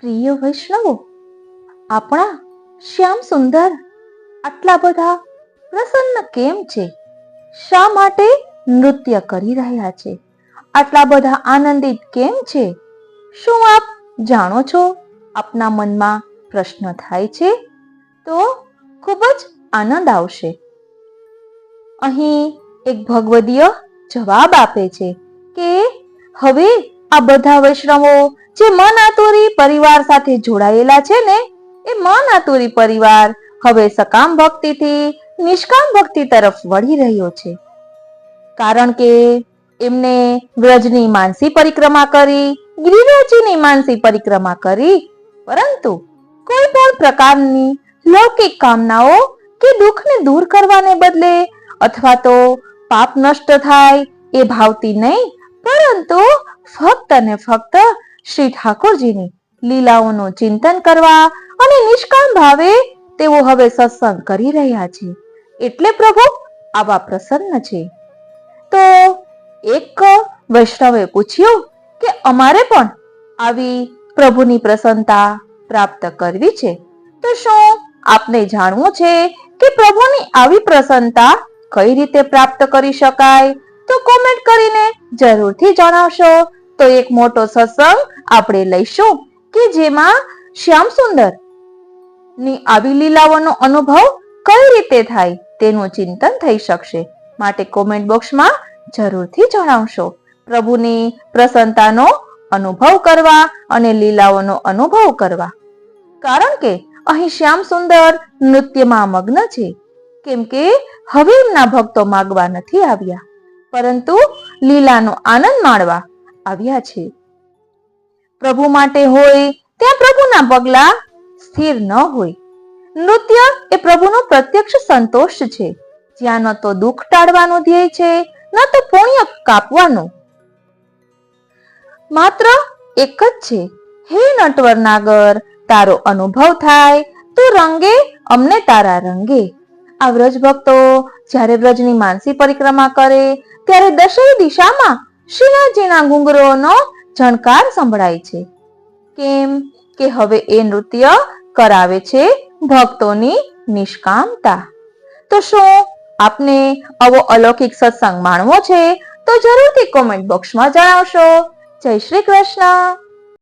પ્રિય વૈષ્ણવો, આપણા શ્યામ સુંદર આટલા બધા પ્રસન્ન કેમ છે? શા માટે નૃત્ય કરી રહ્યા છે? આટલા બધા આનંદિત કેમ છે? શું આપ જાણો છો? આપના મનમાં પ્રશ્ન થાય છે તો ખૂબ જ આનંદ આવશે. અહીં એક ભગવદીય જવાબ આપે છે કે હવે આ બધા વૈષ્ણવો જે મન આતુરી પરિવાર સાથે જોડાયેલા છે ને, એ મન આતુરી પરિવાર હવે સકામ ભક્તિથી નિષ્કામ ભક્તિ તરફ વળી રહ્યો છે. કારણ કે એમને વ્રજની માનસી પરિક્રમા કરી, ગિરિરાજની માનસી પરિક્રમા કરી, પરંતુ કોઈ પણ પ્રકારની લૌકિક કામનાઓ કે દુઃખને દૂર કરવાને બદલે અથવા તો પાપ નષ્ટ થાય એ ભાવતી નહીં, પરંતુ ફક્ત અને ફક્ત શ્રી ઠાકોરજીની લીલાઓનું ચિંતન કરવા અને નિષ્કામ ભાવે તેઓ હવે સત્સંગ કરી રહ્યા છે. એટલે પ્રભુ આવા પ્રસન્ન છે. તો એક વૈષ્ણવે પૂછ્યું કે અમારે પણ આવી પ્રભુની પ્રસન્નતા પ્રાપ્ત કરવી છે, તો શું આપને જાણવું છે કે પ્રભુની આવી પ્રસન્નતા કઈ રીતે પ્રાપ્ત કરી શકાય? તો કોમેન્ટ કરીને જરૂરથી જણાવશો. તો એક મોટો સત્સંગ આપણે લઈશું કે જેમાં શ્યામ સુંદર ની આવી લીલાઓનો અનુભવ કઈ રીતે થાય તેનું ચિંતન થઈ શકશે. માટે કોમેન્ટ બોક્સમાં જરૂરથી જણાવશો. પ્રભુની પ્રસન્નતાનો અનુભવ કરવા અને લીલાઓનો અનુભવ કરવા. કારણ કે અહીં શ્યામ સુંદર નૃત્યમાં મગ્ન છે. કેમ કે હવે એમના ભક્તો માગવા નથી આવ્યા, પરંતુ લીલાનો આનંદ માણવા આવ્યા છે. પ્રભુ માટે હોય ત્યાં પ્રભુના પગલા સ્થિર ન હોય. નૃત્ય એ પ્રભુનો પ્રત્યક્ષ સંતોષ છે, જ્યાં ન તો દુઃખ ટાળવાનું ધ્યેય છે, ન તો પુણ્ય કાપવાનું. માત્ર એક જ છે, હે નટવર નાગર, તારો અનુભવ થાય તો રંગે અમને તારા રંગે. આ વ્રજ ભક્તો જ્યારે વ્રજની માનસી પરિક્રમા કરે ત્યારે દશેય દિશામાં શ્રીનાથજીના ઘુંઘરોનો ઝણકાર સંભળાય છે. કેમ કે હવે એ નૃત્ય કરાવે છે ભક્તોની નિષ્કામતા. તો શું આપને આવો અલૌકિક સત્સંગ માણવો છે? તો જરૂરથી કોમેન્ટ બોક્સમાં જણાવશો. જય શ્રી કૃષ્ણ.